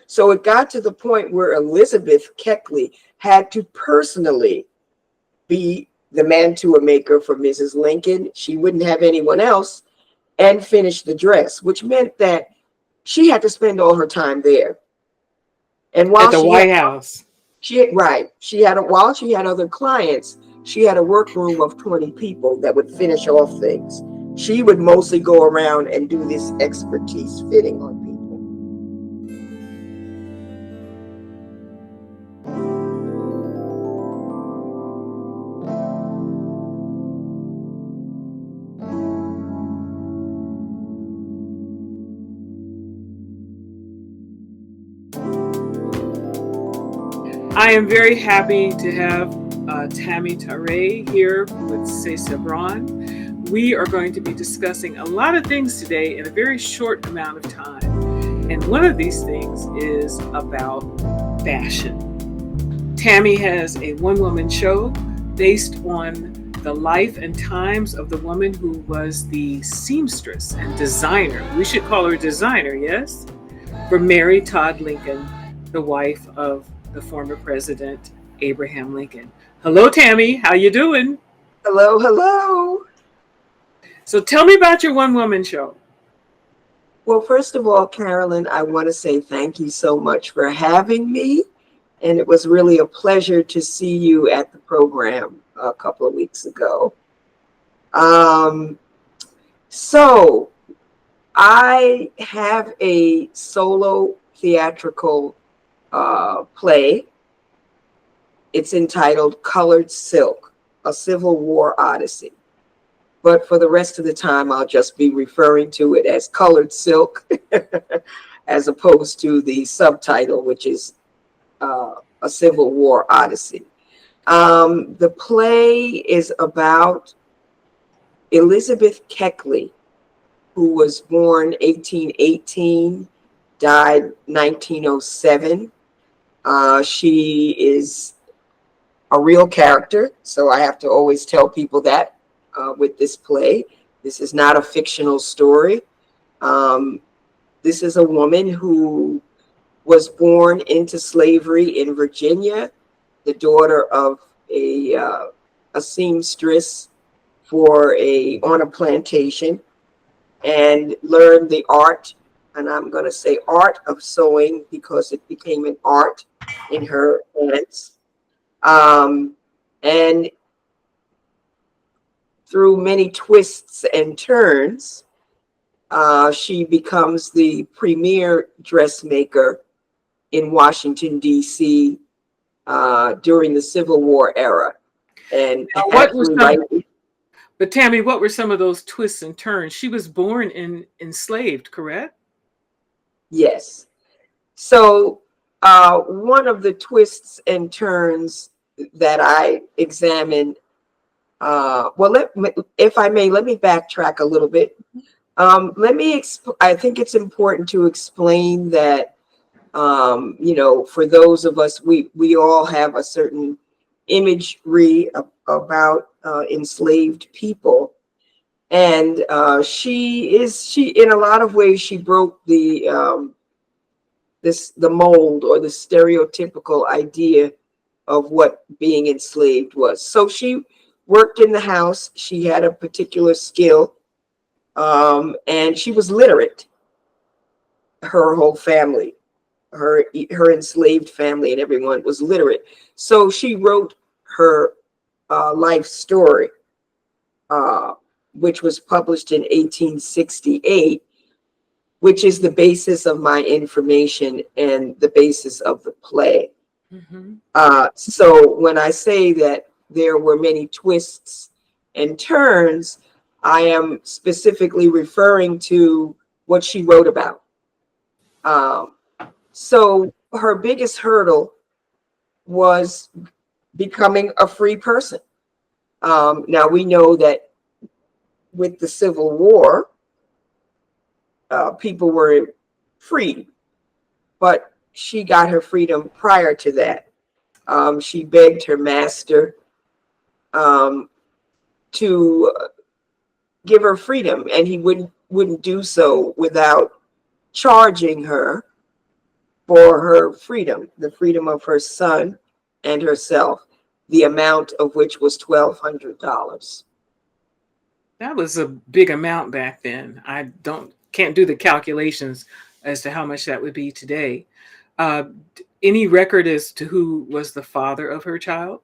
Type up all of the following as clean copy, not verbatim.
So it got to the point where Elizabeth Keckley had to personally be the mantua maker for Mrs. Lincoln. She wouldn't have anyone else, and finish the dress, which meant that she had to spend all her time there. And At while the White House. while she had other clients, she had a workroom of 20 people that would finish off things. She would mostly go around and do this expertise fitting on people. I am very happy to have TAMI TYREE here with CASA. We are going to be discussing a lot of things today in a very short amount of time. And one of these things is about fashion. TAMI has a one-woman show based on the life and times of the woman who was the seamstress and designer. We should call her designer, yes? For Mary Todd Lincoln, the wife of the former president, Abraham Lincoln. Hello, TAMI. How you doing? Hello, hello. So tell me about your one-woman show. Well, first of all, Carolyn, I want to say thank you so much for having me. And it was really a pleasure to see you at the program a couple of weeks ago. So I have a solo theatrical play. It's entitled Colored Silk, A Civil War Odyssey. But for the rest of the time, I'll just be referring to it as Colored Silk, as opposed to the subtitle, which is A Civil War Odyssey. The play is about Elizabeth Keckley, who was born 1818, died 1907. She is a real character, so I have to always tell people that with this play. This is not a fictional story. This is a woman who was born into slavery in Virginia, the daughter of a seamstress on a plantation, and learned the art, and I'm going to say art of sewing because it became an art in her hands. And through many twists and turns, she becomes the premier dressmaker in Washington, D.C. During the Civil War era. And But TAMI, what were some of those twists and turns? She was born enslaved, correct? Yes. So one of the twists and turns that I examined, if I may, let me backtrack a little bit. I think it's important to explain that, for those of us, we all have a certain imagery about enslaved people. And she in a lot of ways, she broke the mold or the stereotypical idea of what being enslaved was. So she worked in the house. She had a particular skill, and she was literate. Her whole family, her enslaved family and everyone was literate. So she wrote her life story, which was published in 1868, which is the basis of my information and the basis of the play. Mm-hmm. So when I say that there were many twists and turns, I am specifically referring to what she wrote about. So her biggest hurdle was becoming a free person. Now we know that with the Civil War, people were free, but she got her freedom prior to that. She begged her master to give her freedom, and he wouldn't do so without charging her for her freedom, the freedom of her son and herself, the amount of which was $1,200. That was a big amount back then. Can't do the calculations as to how much that would be today. Any record as to who was the father of her child?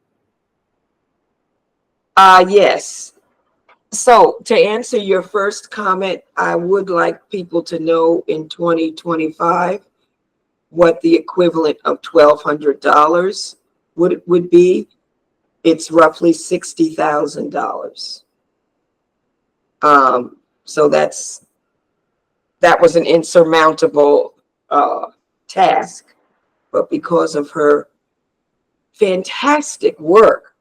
Yes. So to answer your first comment, I would like people to know in 2025 what the equivalent of $1,200 would be. It's roughly $60,000. So that was an insurmountable task, but because of her fantastic work,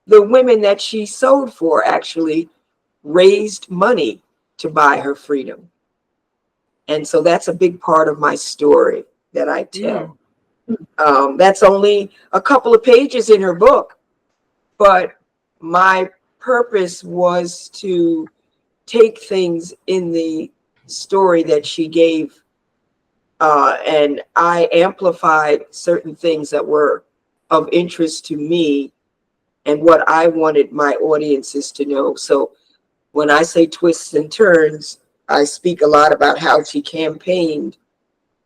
the women that she sewed for actually raised money to buy her freedom. And so that's a big part of my story that I tell. That's only a couple of pages in her book, but my purpose was to take things in the story that she gave, and I amplified certain things that were of interest to me and what I wanted my audiences to know. So when I say twists and turns, I speak a lot about how she campaigned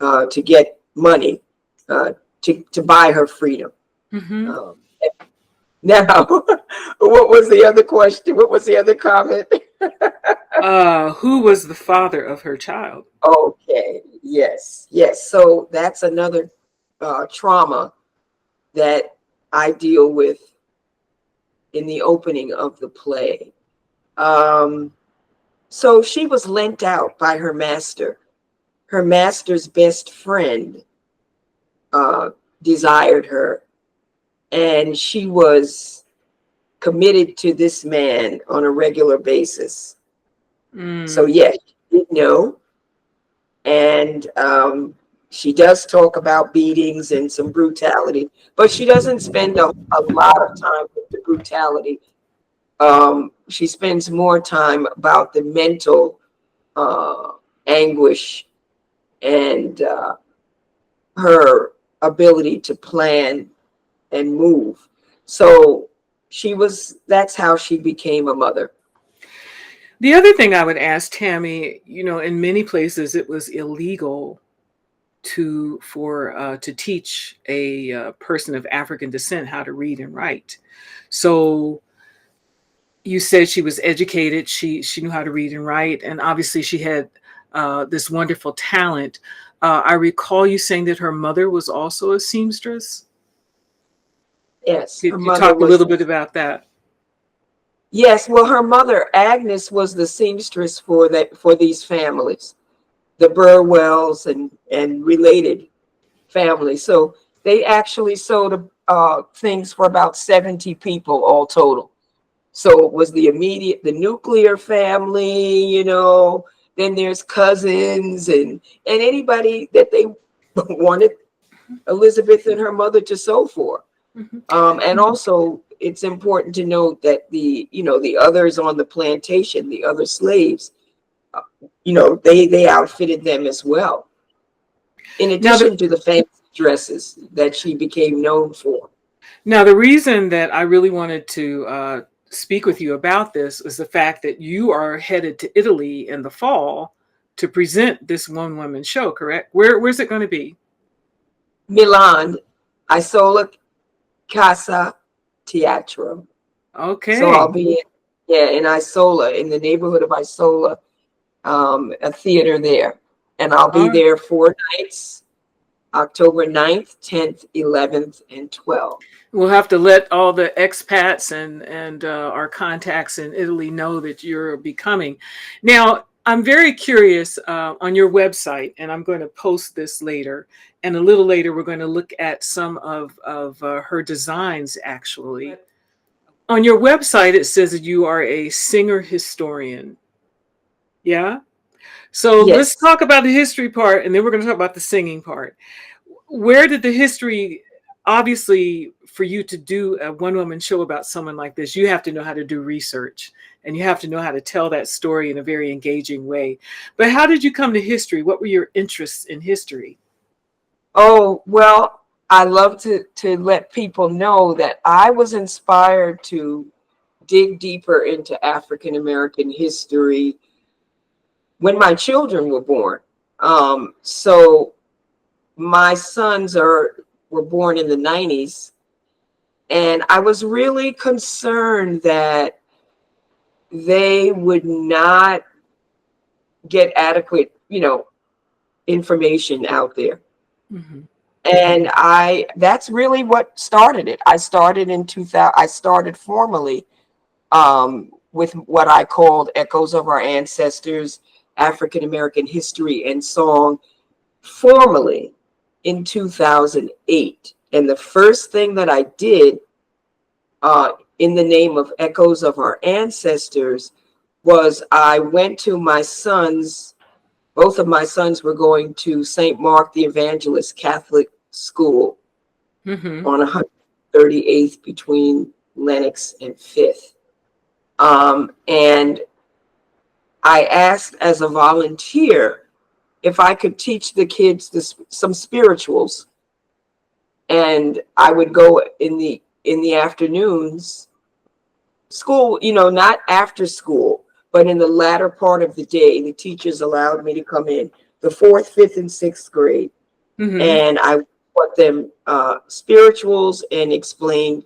to get money to buy her freedom. Mm-hmm. Now, what was the other question? What was the other comment? Who was the father of her child? Okay, yes. So that's another trauma that I deal with in the opening of the play. So she was lent out by her master. Her master's best friend desired her, and she was committed to this man on a regular basis. So yes, she did know. And she does talk about beatings and some brutality, but she doesn't spend a lot of time with the brutality. She spends more time about the mental anguish and her ability to plan and move. So that's how she became a mother. The other thing I would ask Tammy, in many places it was illegal to teach a person of African descent how to read and write. So you said she was educated, she knew how to read and write, and obviously she had this wonderful talent. I recall you saying that her mother was also a seamstress. Yes, her Could you mother talk a was. little bit about that? Yes, well, her mother, Agnes, was the seamstress for these families, the Burwells and related families. So they actually sewed things for about 70 people all total. So it was the nuclear family, then there's cousins and anybody that they wanted Elizabeth and her mother to sew for. And also, it's important to note that the others on the plantation, the other slaves, they outfitted them as well. In addition to the fancy dresses that she became known for. Now, the reason that I really wanted to speak with you about this is the fact that you are headed to Italy in the fall to present this one-woman show, correct? Where's it going to be? Milan, ISOLA, CASA, TEATRO. Okay. So I'll be in Isola, in the neighborhood of Isola, a theater there. And I'll be there 4 nights, October 9th, 10th, 11th, and 12th. We'll have to let all the expats and our contacts in Italy know that you're becoming. Now, I'm very curious on your website, and I'm going to post this later. And a little later, we're going to look at some of her designs, actually. On your website, it says that you are a singer historian. Yeah? So Yes. Let's talk about the history part, and then we're going to talk about the singing part. Where did the history, obviously, for you to do a one-woman show about someone like this, you have to know how to do research, and you have to know how to tell that story in a very engaging way. But how did you come to history? What were your interests in history? Oh, well, I love to let people know that I was inspired to dig deeper into African American history when my children were born. So my sons were born in the 90s, and I was really concerned that they would not get adequate, information out there. Mm-hmm. And that's really what started it. I started in 2000. I started formally with what I called Echoes of Our Ancestors, African American History and Song, formally in 2008. And the first thing that I did in the name of Echoes of Our Ancestors was I went to my sons. Both of my sons were going to St. Mark the Evangelist Catholic School Mm-hmm. on 138th between Lenox and 5th. And I asked as a volunteer if I could teach the kids some spirituals, and I would go in the afternoons, school, not after school, but in the latter part of the day. The teachers allowed me to come in the fourth, fifth, and sixth grade, Mm-hmm. and I taught them spirituals and explained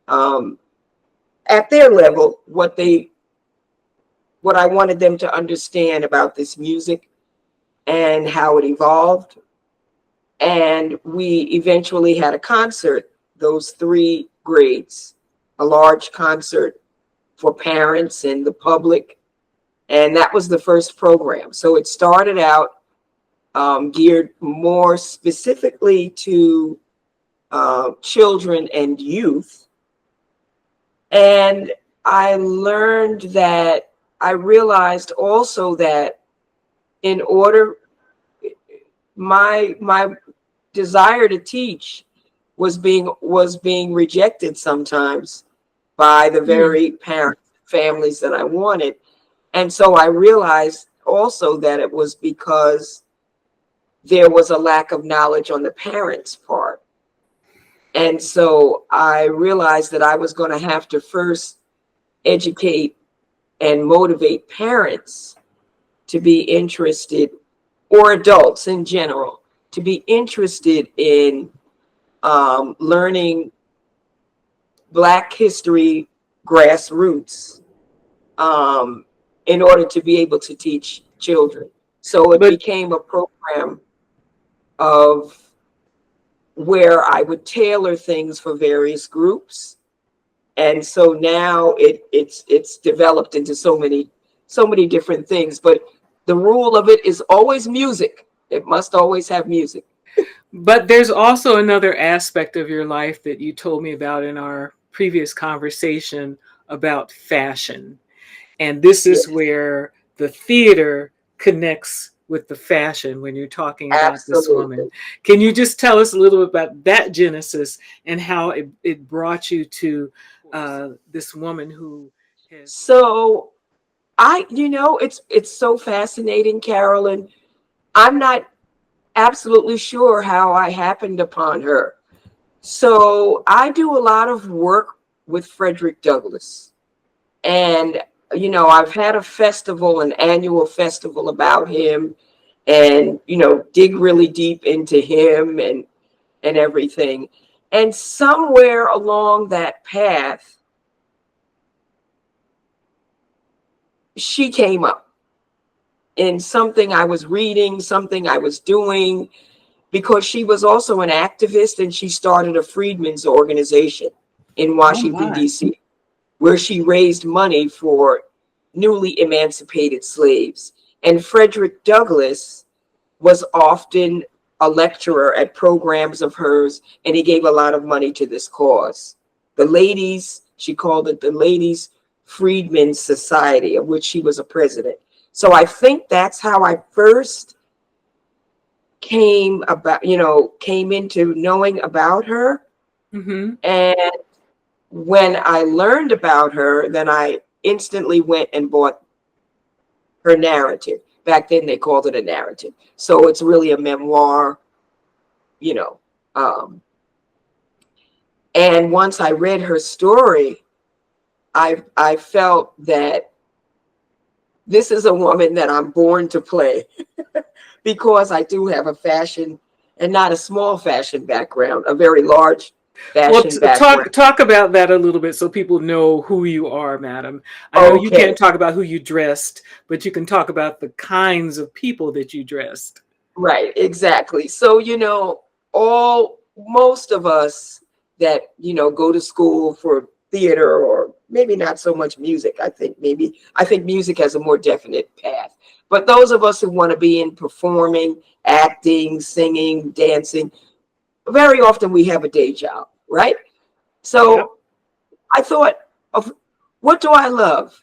at their level what I wanted them to understand about this music and how it evolved. And we eventually had a concert, those three grades, a large concert for parents and the public. And that was the first program. So it started out geared more specifically to children and youth. And I learned that I realized also that in order, my desire to teach was being rejected sometimes by the very parents, families that I wanted. And so I realized also that it was because there was a lack of knowledge on the parents' part. And so I realized that I was going to have to first educate and motivate parents to be interested, or adults in general, to be interested in learning Black history grassroots, in order to be able to teach children. So it But became a program of where I would tailor things for various groups. And so now it's developed into so many different things. But the rule of it is always music. It must always have music. But there's also another aspect of your life that you told me about in our previous conversation about fashion. And this is Yes, where the theater connects with the fashion when you're talking about this woman. absolutely. Can you just tell us a little bit about that genesis and how it brought you to this woman who has really. So it's so fascinating, Carolyn. I'm not absolutely sure how I happened upon her. So I do a lot of work with Frederick Douglass. And, I've had a festival, an annual festival about him, and, dig really deep into him and everything. And somewhere along that path, she came up in something I was reading, something I was doing, because she was also an activist, and she started a freedmen's organization in Oh Washington, my. D.C., where she raised money for newly emancipated slaves. And Frederick Douglass was often a lecturer at programs of hers, and he gave a lot of money to this cause. The ladies, she called it the Ladies Freedmen's Society, of which she was a president. So I think that's how I first came into knowing about her. Mm-hmm. And when I learned about her, then I instantly went and bought her narrative. Back then they called it a narrative. So it's really a memoir you know. And once I read her story, I felt that this is a woman that I'm born to play because I do have a fashion, and not a small fashion background, a very large Well, fashion background. talk about that a little bit so people know who you are, madam. I know you Okay, can't talk about who you dressed, but you can talk about the kinds of people that you dressed. right, exactly. So, most of us that, go to school for theater, or maybe not so much music. I think music has a more definite path. But those of us who want to be in performing, acting, singing, dancing, very often we have a day job, right? Yep. So I thought of, what do I love?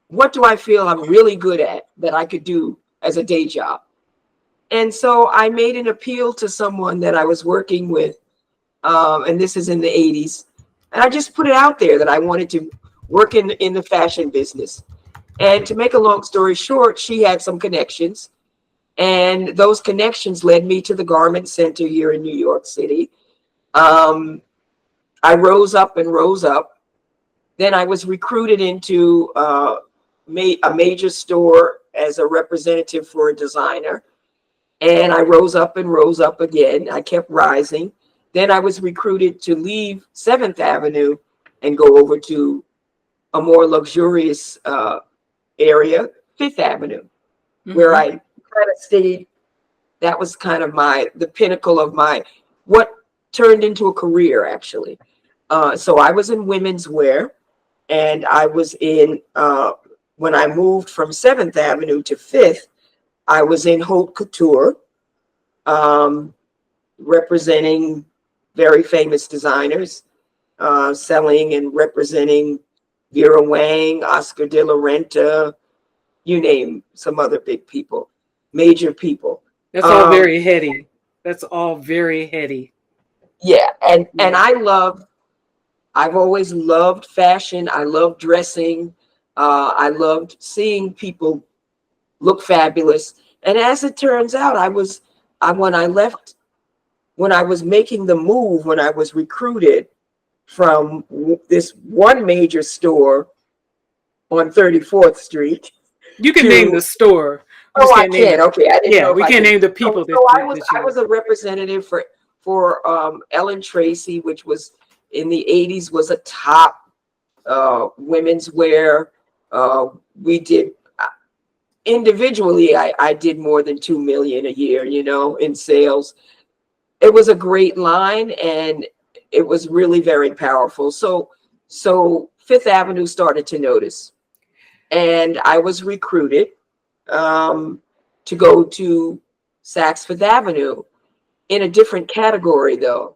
What do I feel I'm really good at that I could do as a day job? And so I made an appeal to someone that I was working with, and this is in the 80s. And I just put it out there that I wanted to work in the fashion business. And to make a long story short, she had some connections. And those connections led me to the Garment Center here in New York City. Um, I rose up and rose up. Then I was recruited into a major store as a representative for a designer. And I rose up and rose up again. I kept rising. Then I was recruited to leave 7th Avenue and go over to a more luxurious area, 5th Avenue, where Hmm. I kind of stayed. That was kind of the pinnacle of what turned into a career, actually. So I was in women's wear, and I was when I moved from 7th Avenue to 5th, I was in haute couture, um, representing very famous designers, selling and representing Vera Wang, Oscar de la Renta, you name some other big people, major people. That's all Um, very heady. That's all very heady. yeah, and Yeah. I've always loved fashion. I love dressing. I loved seeing people look fabulous. And as it turns out, when I left, when I was making the move, when I was recruited from this one major store on 34th Street You can name to, the store. We oh, just I can't name can. the, Okay, I didn't yeah, know if we I can't could. name the So, people so that I you, was a representative for Ellen Tracy, which was in the 80s, was a top women's wear. We did individually. I did more than 2 million a year, in sales. It was a great line, and it was really very powerful. So Fifth Avenue started to notice, and I was recruited um, to go to Saks Fifth Avenue in a different category, though.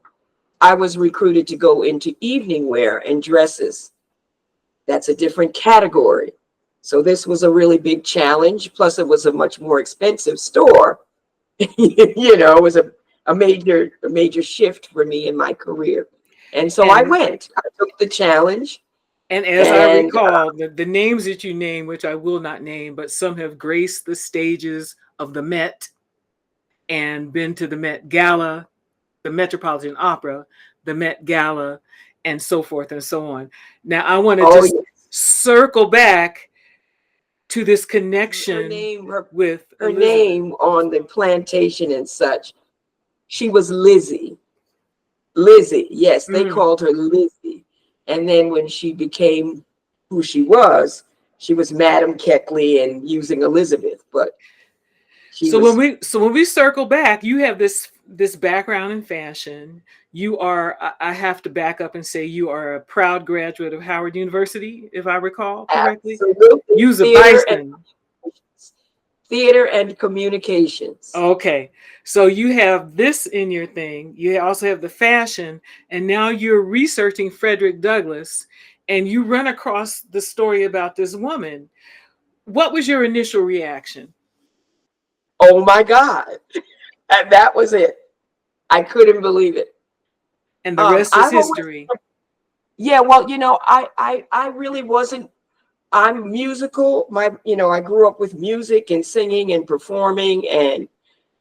I was recruited to go into evening wear and dresses. That's a different category. So this was a really big challenge. Plus, it was a much more expensive store. It was a major shift for me in my career. And so I and went. I took the challenge, as I and recall, the names that you name, which I will not name, but some have graced the stages of the Met and been to the Met Gala, the Metropolitan Opera, the Met Gala, and so forth and so on. Now, I want to oh just yes, circle back to this her connection name, her with her Elizabeth. name on the plantation and such. She was Lizzie. Lizzie, yes, they Mm. called her Lizzie. And then when she became who she was Madam Keckley and using Elizabeth, but she So was when we circle back, you have this background in fashion. You are, I have to back up and say, you are a proud graduate of Howard University, if I recall correctly. absolutely Use a bison. theater and communications. Okay, so you have this in your thing. You also have the fashion, and now you're researching Frederick Douglass, and you run across the story about this woman. What was your initial reaction? Oh my God. And that was it. I couldn't believe it. And the rest is I've always, history. yeah, well, I really wasn't, I'm musical. I grew up with music and singing and performing. And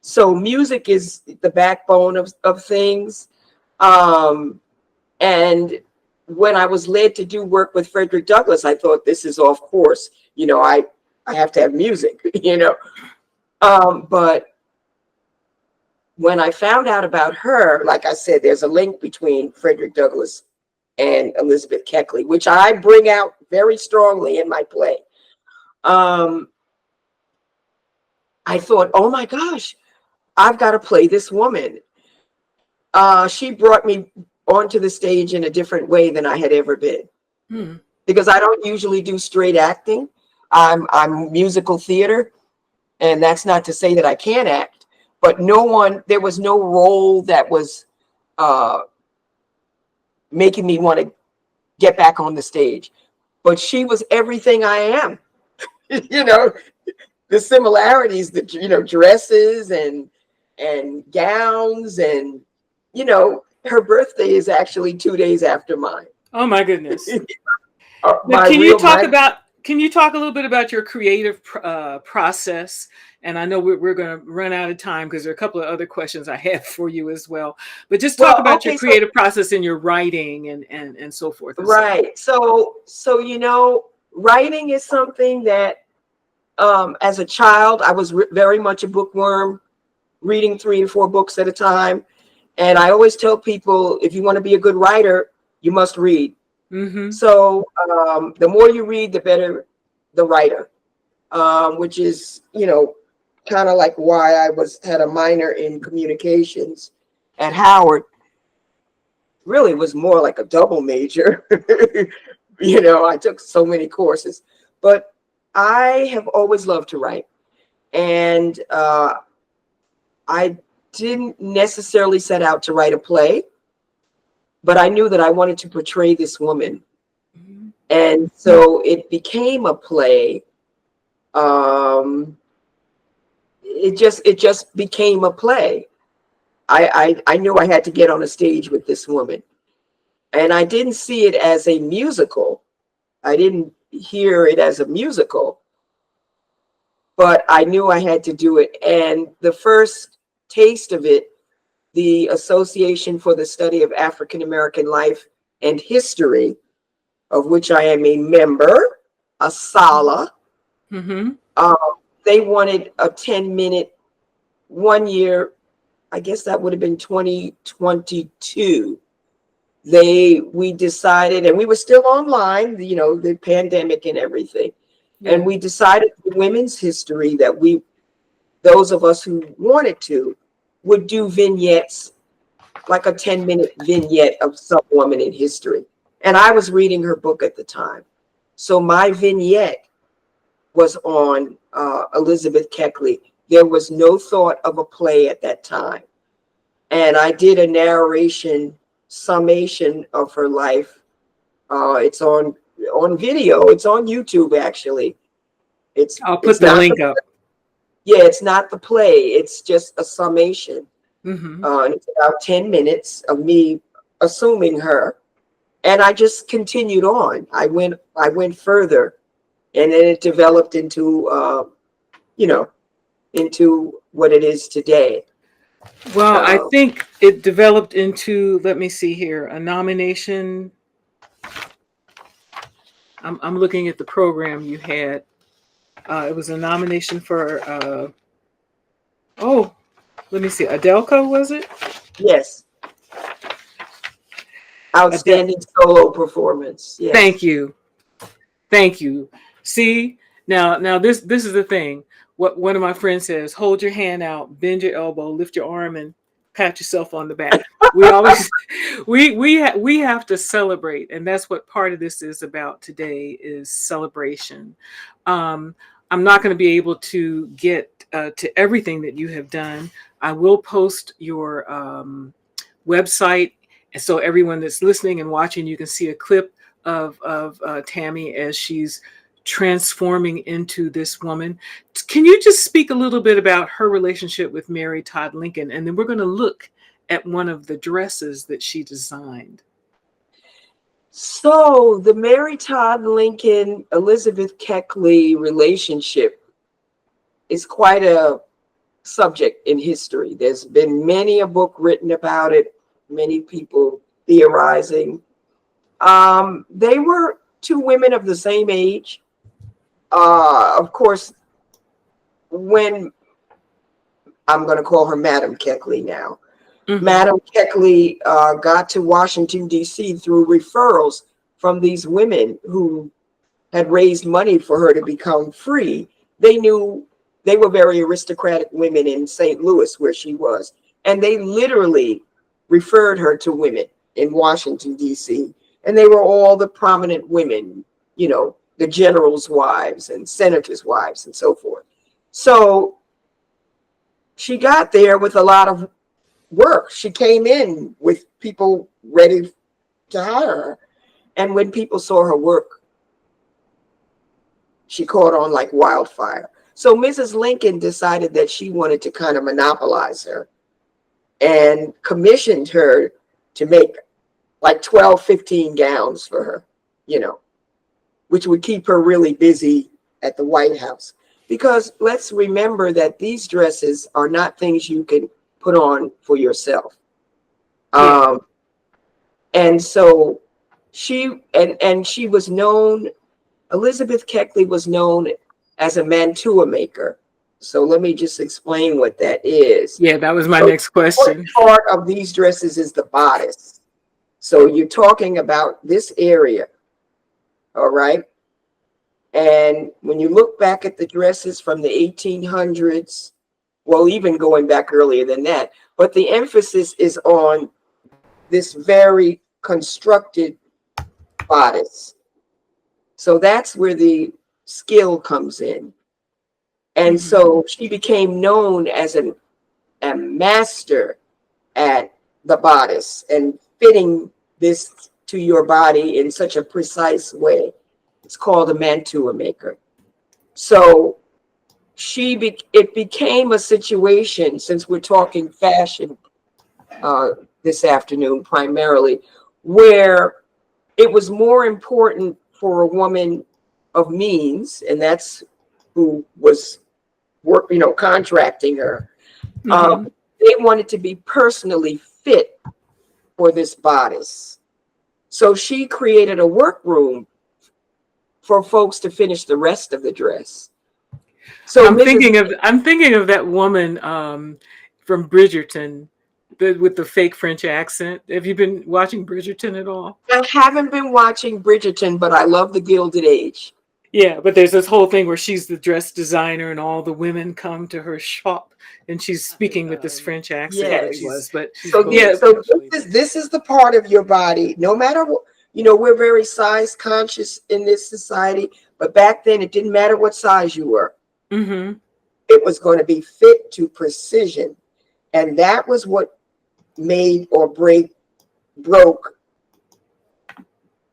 So music is the backbone of things. And when I was led to do work with Frederick Douglass, I thought, this is off course. I have to have music, But when I found out about her, like I said, there's a link between Frederick Douglass and Elizabeth Keckley, which I bring out very strongly in my play. I thought, oh my gosh, I've got to play this woman. She brought me onto the stage in a different way than I had ever been. Because I don't usually do straight acting. I'm musical theater, and that's not to say that I can't act, but there was no role that was making me want to get back on the stage. But she was everything I am. The similarities, dresses and gowns, and her birthday is actually 2 days after mine. Oh my goodness. Can you talk a little bit about your creative process? And I know we're going to run out of time because there are a couple of other questions I have for you as well. But just talk about your creative process in your writing and so forth. Right. So writing is something that as a child, I was very much a bookworm, reading 3 and 4 books at a time. And I always tell people, if you want to be a good writer, you must read. So the more you read, the better the writer, which is, kind of like why I had a minor in communications at Howard. Really was more like a double major. I took so many courses, but I have always loved to write. And I didn't necessarily set out to write a play, but I knew that I wanted to portray this woman. And so it became a play. It just became a play. I knew I had to get on a stage with this woman. And I didn't see it as a musical. I didn't hear it as a musical, but I knew I had to do it. And the first taste of it, the Association for the Study of African American Life and History, of which I am a member, ISOLA, they wanted a 10-minute, 1 year, I guess that would have been 2022. We decided, and we were still online, the pandemic and everything. Yeah. And we decided women's history that those of us who wanted to, would do vignettes, like a 10-minute vignette of some woman in history. And I was reading her book at the time. So my vignette was on Elizabeth Keckley. There was no thought of a play at that time. And I did a narration summation of her life. It's on video. It's on YouTube, actually. I'll put the link up. Yeah, it's not the play. It's just a summation. And it's about 10 minutes of me assuming her. And I just continued on. I went further. And then it developed into, into what it is today. Well, I think it developed into, let me see here, a nomination. I'm looking at the program you had. It was a nomination for, let me see, Audelco, was it? Yes. Outstanding solo performance. Yes. Thank you. See, now this is the thing. What one of my friends says: hold your hand out, bend your elbow, lift your arm, and pat yourself on the back. We always we have to celebrate, and that's what part of this is about today, is celebration. I'm not going to be able to get to everything that you have done. I will post your website, and so everyone that's listening and watching, you can see a clip of Tammy as she's transforming into this woman. Can you just speak a little bit about her relationship with Mary Todd Lincoln? And then we're going to look at one of the dresses that she designed. So the Mary Todd Lincoln, Elizabeth Keckley relationship is quite a subject in history. There's been many a book written about it, many people theorizing. They were two women of the same age. Of course, when I'm going to call her Madam Keckley now. Mhm. Madam Keckley got to Washington, D.C. through referrals from these women who had raised money for her to become free. They knew they were very aristocratic women in St. Louis, where she was. And they literally referred her to women in Washington, D.C. And they were all the prominent women, you know, the generals' wives and senators' wives and so forth. So she got there with a lot of work. She came in with people ready to hire her. And when people saw her work, she caught on like wildfire. So Mrs. Lincoln decided that she wanted to kind of monopolize her and commissioned her to make like 12, 15 gowns for her, you know, which would keep her really busy at the White House. Because let's remember that these dresses are not things you can put on for yourself. Yeah. And so she was known, Elizabeth Keckley was known as a mantua maker. So let me just explain what that is. Yeah, that was my So next question. part of these dresses is the bodice. So you're talking about this area, all right? And when you look back at the dresses from the 1800s, well, even going back earlier than that, but the emphasis is on this very constructed bodice. So that's where the skill comes in. And so she became known as a master at the bodice and fitting this to your body in such a precise way. It's called a mantua maker. So it became a situation, since we're talking fashion this afternoon primarily, where it was more important for a woman of means, and that's who was contracting her. They wanted to be personally fit for this bodice. So she created a workroom for folks to finish the rest of the dress. So I'm thinking of that woman from Bridgerton with the fake French accent. Have you been watching Bridgerton at all? I haven't been watching Bridgerton, but I love The Gilded Age. Yeah, but there's this whole thing where she's the dress designer and all the women come to her shop and she's speaking with this French accent. Yes. But So this is the part of your body, no matter what, we're very size conscious in this society, but back then it didn't matter what size you were. It was going to be fit to precision. And that was what made or broke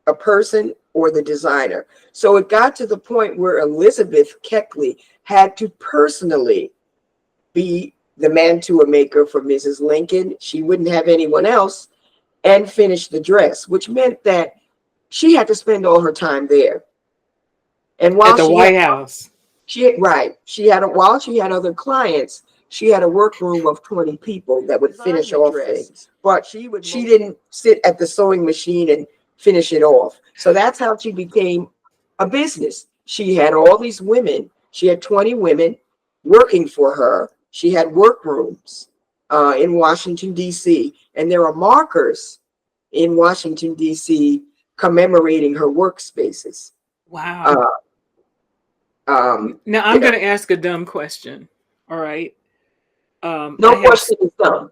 a person or the designer. So it got to the point where Elizabeth Keckley had to personally be the mantua maker for Mrs. Lincoln. She wouldn't have anyone else, and finish the dress, which meant that she had to spend all her time there. And while at the White House, while she had other clients, she had a workroom of 20 people that would finish off things. But she didn't sit at the sewing machine and finish it off. So that's how she became a business. She had all these women. She had 20 women working for her. She had workrooms in Washington, D.C. And there are markers in Washington, D.C. commemorating her workspaces. Wow. Now I'm going to ask a dumb question. All right. No question is dumb.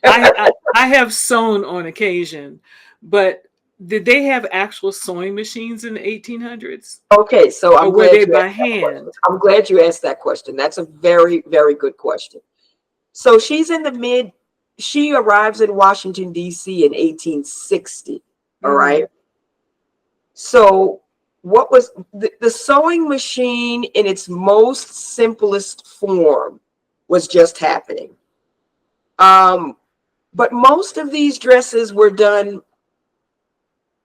I have sewn on occasion, but did they have actual sewing machines in the 1800s? Okay, so I'm glad they by hand. I'm glad you asked that question. That's a very, very good question. So she arrives in Washington, D.C. in 1860. All right. So what was the sewing machine in its most simplest form was just happening. But most of these dresses were done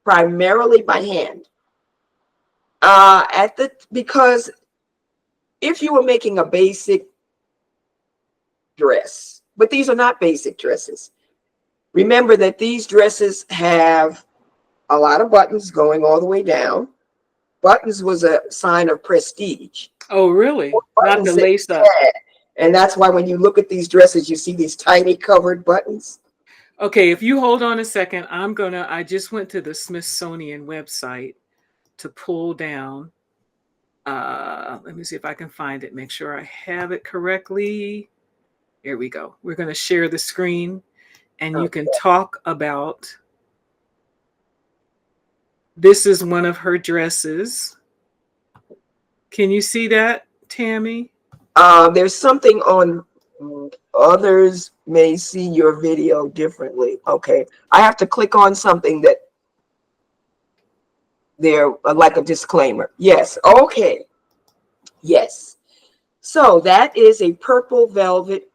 primarily by hand. Because if you were making a basic dress, but these are not basic dresses. Remember that these dresses have a lot of buttons going all the way down. Buttons was a sign of prestige. Oh, really? Not the Buttons that lace you up. had. And that's why when you look at these dresses, you see these tiny covered buttons. Okay, if you hold on a second, I just went to the Smithsonian website to pull down. Let me see if I can find it, make sure I have it correctly. Here we go. We're going to share the screen and you can talk about. This is one of her dresses. Can you see that, Tammy? There's something on, others may see your video differently. Okay. I have to click on something that they're like a disclaimer. Yes. Okay. Yes. So that is a purple velvet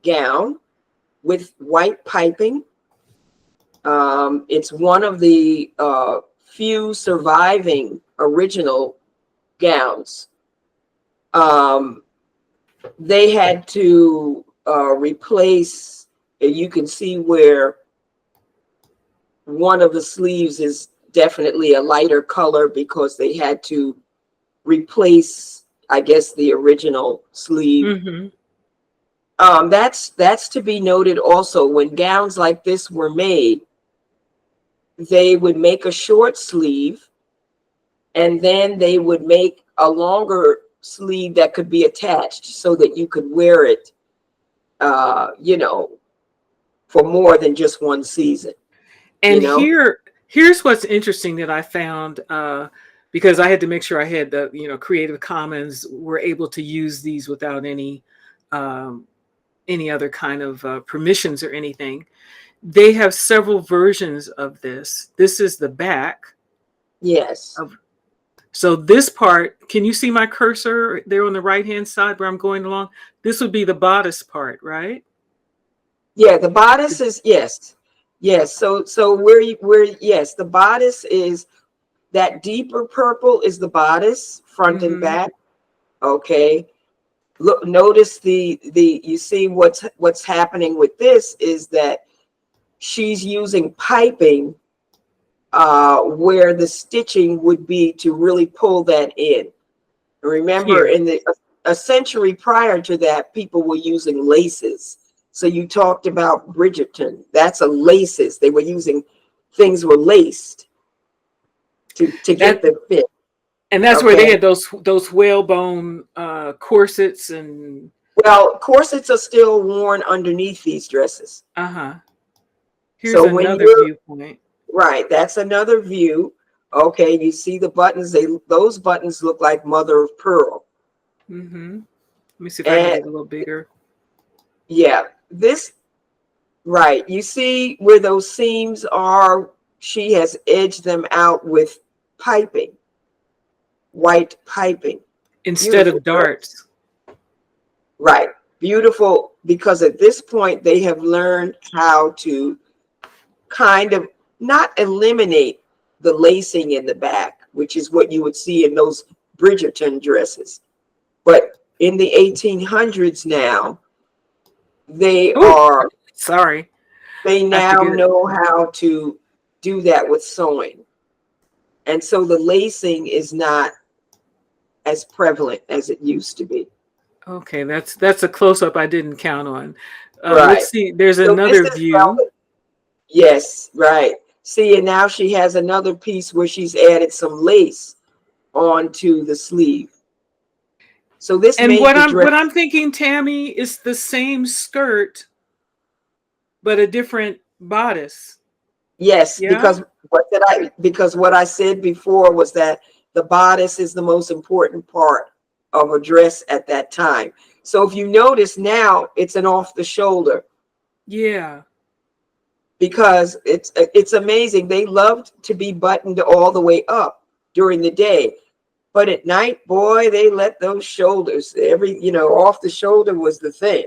gown with white piping. It's one of the few surviving original gowns. They had to replace, you can see where one of the sleeves is definitely a lighter color because they had to replace, I guess, the original sleeve. Mm-hmm. That's to be noted also. When gowns like this were made, they would make a short sleeve and then they would make a longer sleeve that could be attached so that you could wear it, you know, for more than just one season. And you know? here's what's interesting that I found, because I had to make sure I had the, Creative Commons were able to use these without any other kind of permissions or anything. They have several versions of this. This is the back. Yes. So this part, can you see my cursor there on the right-hand side where I'm going along? This would be the bodice part, right? Yeah, the bodice is, yes. Yes. So yes, the bodice is that deeper purple is the bodice, front and back. Okay. Look, notice you see what's happening with this is that she's using piping where the stitching would be to really pull that in. Remember, in a century prior to that, people were using laces. So you talked about Bridgerton. That's a laces. They were using, things were laced to get the fit. And that's where they had those whalebone corsets and. Well, corsets are still worn underneath these dresses. Here's so another viewpoint. Right, that's another view. Okay, you see the buttons. Those buttons look like mother of pearl. Let me see if I can get a little bigger. Yeah, this, right. You see where those seams are? She has edged them out with piping, white piping. Instead of darts. Right, beautiful, because at this point they have learned how to kind of not eliminate the lacing in the back, which is what you would see in those Bridgerton dresses. But in the 1800s now, they now know how to do that with sewing. And so the lacing is not as prevalent as it used to be. Okay, that's a close-up I didn't count on. Right. Let's see, there's another view. Velvet. Yes, right. See, and now she has another piece where she's added some lace onto the sleeve. So this and what I'm thinking, Tammy, is the same skirt, but a different bodice. Yes, because what I said before was that the bodice is the most important part of a dress at that time. So if you notice now, it's an off the shoulder. Yeah. Because it's amazing. They loved to be buttoned all the way up during the day. But at night, boy, they let those shoulders, off the shoulder was the thing.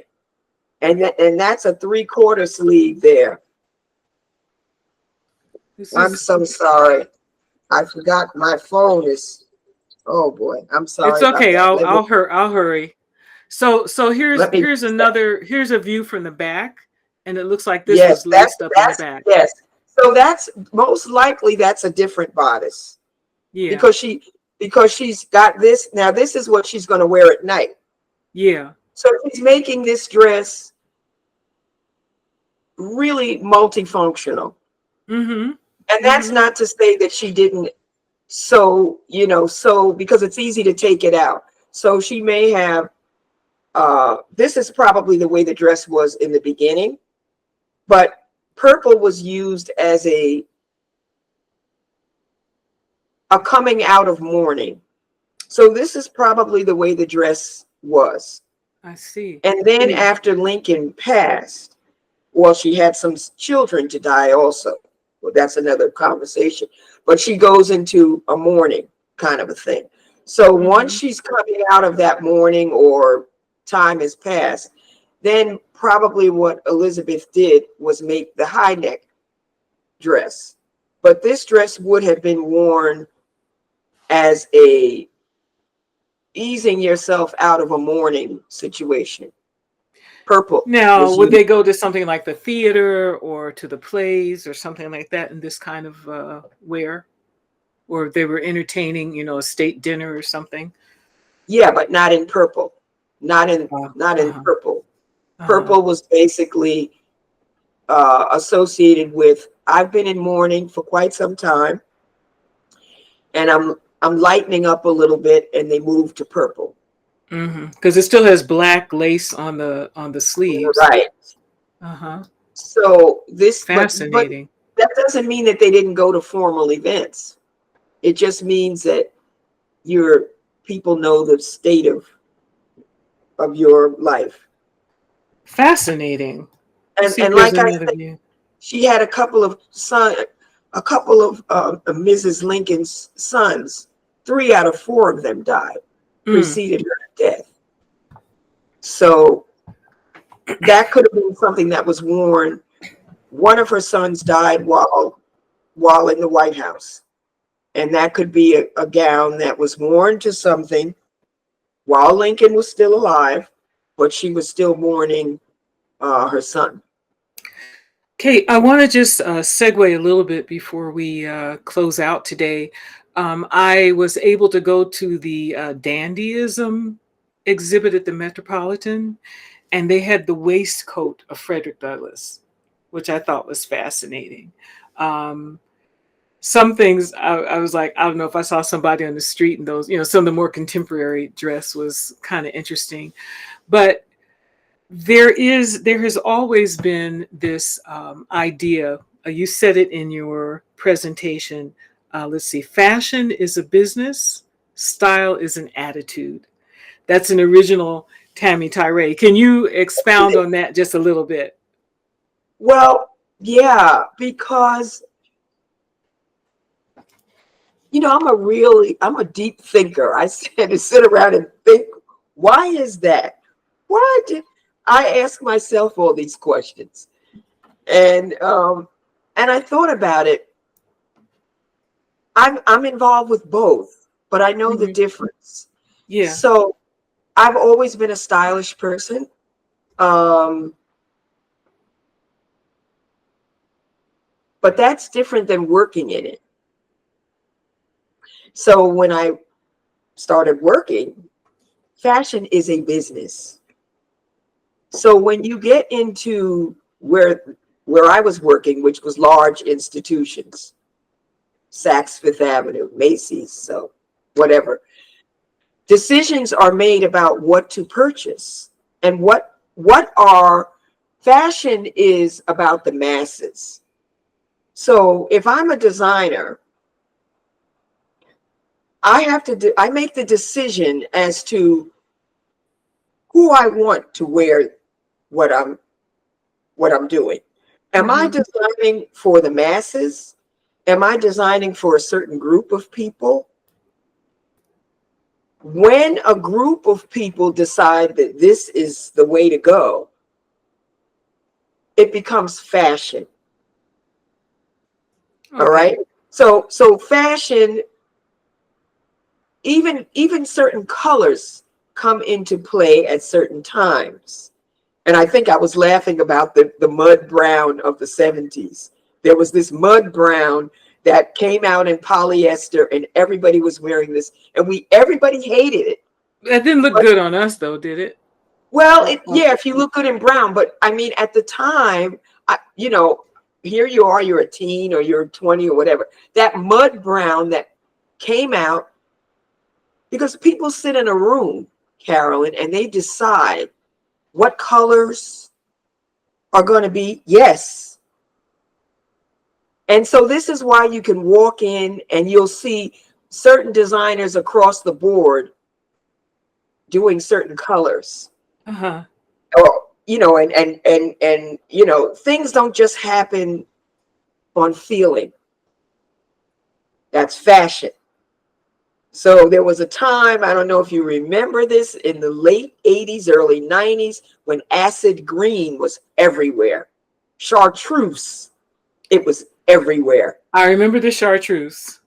And that's a 3/4 sleeve there. I'm so sorry. I forgot my phone is, oh boy, I'm sorry. It's okay. I'll hurry. So Let me, here's a view from the back, and it looks like this yes, was laced up in the back. yes. So that's most likely that's a different bodice Yeah. because she's got this. Now this is what she's going to wear at night. Yeah. So she's making this dress really multifunctional. Mm-hmm. And that's Mm-hmm. not to say that she didn't sew because it's easy to take it out. So she may have, this is probably the way the dress was in the beginning, but purple was used as a coming out of mourning. So this is probably the way the dress was. I see. And then after Lincoln passed, well, she had some children to die also. Well, that's another conversation. But she goes into a mourning kind of a thing. So once she's coming out of that mourning or time has passed, then probably what Elizabeth did was make the high neck dress. But this dress would have been worn as a easing yourself out of a mourning situation. Purple Now, was would used. they go to something like the theater or to the plays or something like that in this kind of wear? Or if they were entertaining, a state dinner or something? Yeah, but not in purple. Not in Uh-huh. purple. Uh-huh. Purple was basically associated with I've been in mourning for quite some time, and I'm lightening up a little bit, and they moved to purple. Because it still has black lace on the sleeves. Right. Uh-huh. So this, but Fascinating. that doesn't mean that they didn't go to formal events. It just means that your people know the state of your life. Fascinating. Let's see if And there's like I another said, view. she had a couple of Mrs. Lincoln's sons. 3 out of 4 of them died, Mm. preceded her death. So that could have been something that was worn. One of her sons died while in the White House, and that could be a gown that was worn to something while Lincoln was still alive, but she was still mourning her son. Kate, I want to just segue a little bit before we close out today. I was able to go to the dandyism exhibit at the Metropolitan, and they had the waistcoat of Frederick Douglass, which I thought was fascinating. Um, some things I was like, I don't know if I saw somebody on the street in those, some of the more contemporary dress was kind of interesting. But there has always been this idea. You said it in your presentation. Let's see, fashion is a business, style is an attitude. That's an original Tammy Tyree. Can you expound on that just a little bit? Well, yeah, because I'm a deep thinker. I had to sit around and think, why is that? Why did I ask myself all these questions? And I thought about it. I'm involved with both, but I know the Hmm. difference. Yeah. So I've always been a stylish person. Um, but that's different than working in it. So when I started working, fashion is a business. So when you get into where I was working, which was large institutions, Saks Fifth Avenue, Macy's, so whatever, decisions are made about what to purchase and what are fashion is about the masses. So if I'm a designer, I make the decision as to who I want to wear what I'm doing. Am I Hmm. designing for the masses? Am I designing for a certain group of people? When a group of people decide that this is the way to go, it becomes fashion. All Okay. right. So fashion, even certain colors come into play at certain times. And I think I was laughing about the mud brown of the 70s. There was this mud brown that came out in polyester, and everybody was wearing this, and everybody hated it. That didn't look good on us, though, did it? Well, yeah, if you look good in brown, but I mean, at the time, here you are, you're a teen or you're 20 or whatever. That mud brown that came out, because people sit in a room, Carolyn, and they decide what colors are going to be, yes. And so this is why you can walk in and you'll see certain designers across the board doing certain colors. Uh-huh. Or, and things don't just happen on feeling. That's fashion. So there was a time, I don't know if you remember this, in the late 80s, early 90s, when acid green was everywhere. Chartreuse, it was everywhere. I remember the chartreuse.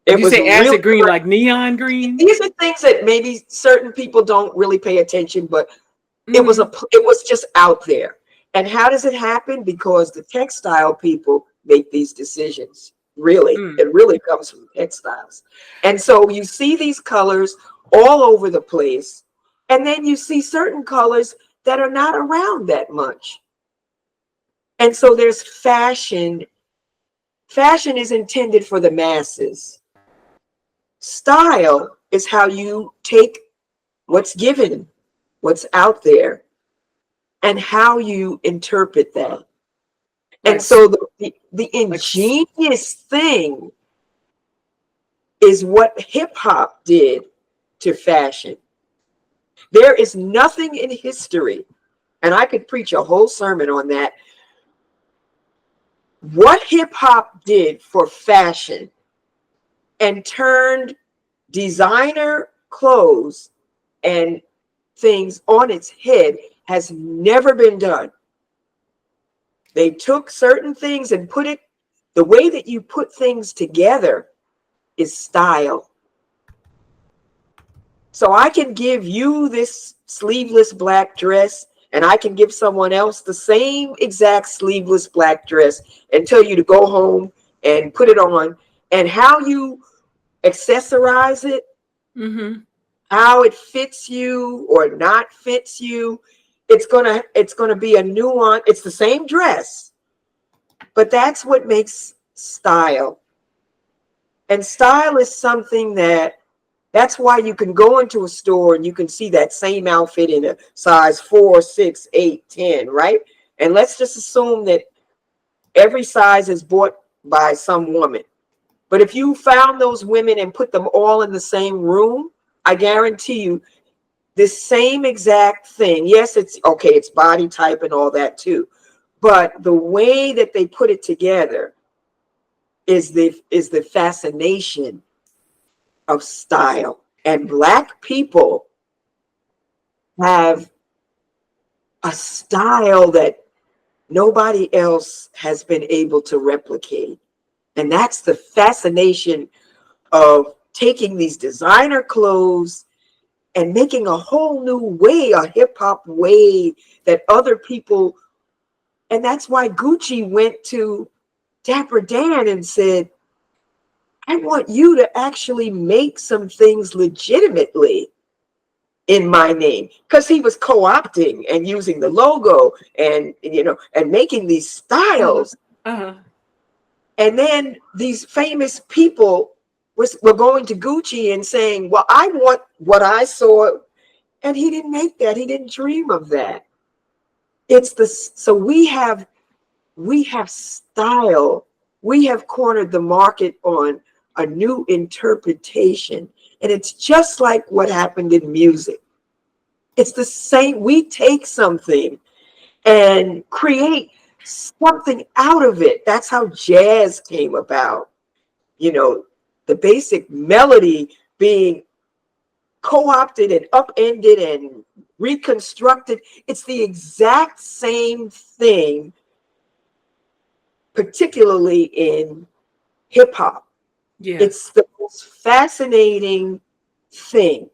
It You was say acid really green, like neon green? These are things that maybe certain people don't really pay attention, but it was just out there. And how does it happen? Because the textile people make these decisions. Really, it really comes from textiles. And so you see these colors all over the place, and then you see certain colors that are not around that much. And so there's fashion. Fashion is intended for the masses. Style is how you take what's given, what's out there, and how you interpret that. And so the ingenious thing is what hip hop did to fashion. There is nothing in history, and I could preach a whole sermon on that. What hip hop did for fashion and turned designer clothes and things on its head has never been done. They took certain things and put it, the way that you put things together is style. So I can give you this sleeveless black dress, and I can give someone else the same exact sleeveless black dress and tell you to go home and put it on. And how you accessorize it, how it fits you or not fits you, it's gonna be a nuance. It's the same dress, but that's what makes style. And style is something that's why you can go into a store and you can see that same outfit in a size 4, 6, 8, 10, right? And let's just assume that every size is bought by some woman. But if you found those women and put them all in the same room, I guarantee you this same exact thing. Yes, it's okay, it's body type and all that too. But the way that they put it together is the fascination of style. And Black people have a style that nobody else has been able to replicate. And that's the fascination of taking these designer clothes and making a whole new way, a hip hop way that other people, and that's why Gucci went to Dapper Dan and said, I want you to actually make some things legitimately in my name, because he was co-opting and using the logo and and making these styles. And then these famous people were going to Gucci and saying, well, I want what I saw. And he didn't make that. He didn't dream of that. So we have style. We have cornered the market on a new interpretation. And it's just like what happened in music. It's the same. We take something and create something out of it. That's how jazz came about. The basic melody being co-opted and upended and reconstructed. It's the exact same thing, particularly in hip hop. Yeah. It's the most fascinating thing.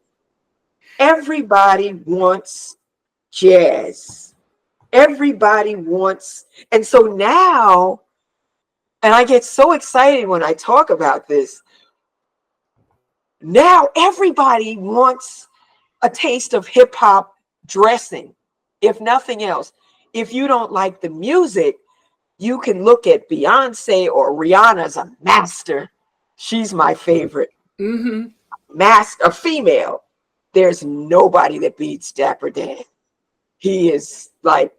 Everybody wants jazz. Everybody wants, and so now, and I get so excited when I talk about this. Now everybody wants a taste of hip hop dressing, if nothing else. If you don't like the music, you can look at Beyonce or Rihanna as a master. She's my favorite. Mm-hmm. Master, a female. There's nobody that beats Dapper Dan. He is like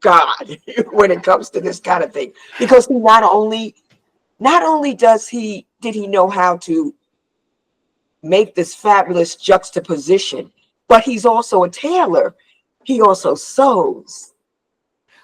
God when it comes to this kind of thing, because he not only did he know how to make this fabulous juxtaposition, but he's also a tailor. He also sews.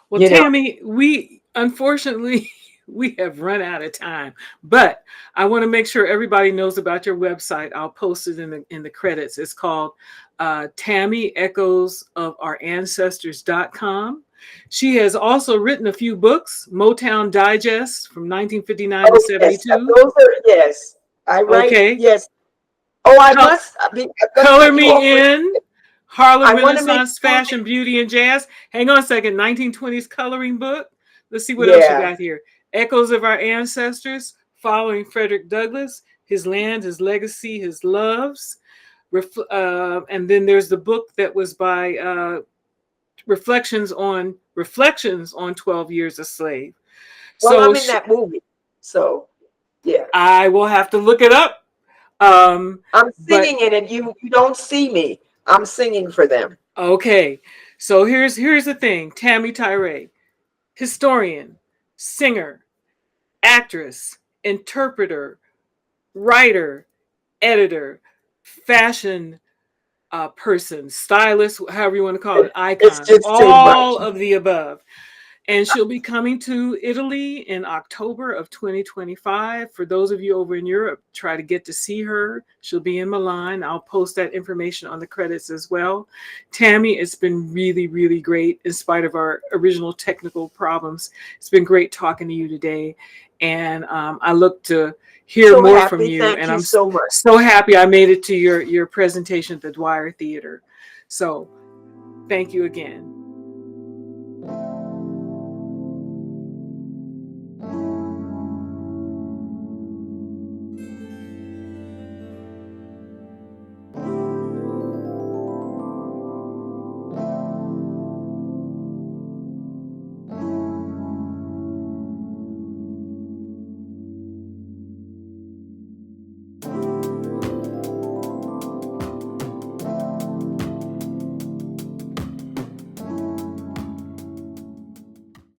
Well, Tammy, we unfortunately we have run out of time, but I want to make sure everybody knows about your website. I'll post it in the credits. It's called TAMI Echoes of Our Ancestors.com. She has also written a few books, Motown Digest from 1959 to 72. Those are, yes, I write. Okay. Yes. Oh, I must. Color Me In, Harlem Renaissance Fashion, Beauty, and Jazz. Hang on a second. 1920s coloring book. Let's see what else you got here. Echoes of Our Ancestors, following Frederick Douglass, his land, his legacy, his loves. And then there's the book that was by Reflections on 12 Years a Slave. Well, so I'm in that movie. So, yeah. I will have to look it up. I'm singing it, and you don't see me. I'm singing for them. Okay. So here's the thing. TAMI TYREE, historian, singer, actress, interpreter, writer, editor, fashion person, stylist, however you want to call it, icon, all of the above. And she'll be coming to Italy in October of 2025. For those of you over in Europe, try to get to see her. She'll be in Milan. I'll post that information on the credits as well. Tammy, it's been really, really great in spite of our original technical problems. It's been great talking to you today. And I look to hear more from you. And I'm so happy I made it to your presentation at the Dwyer Theater. So thank you again.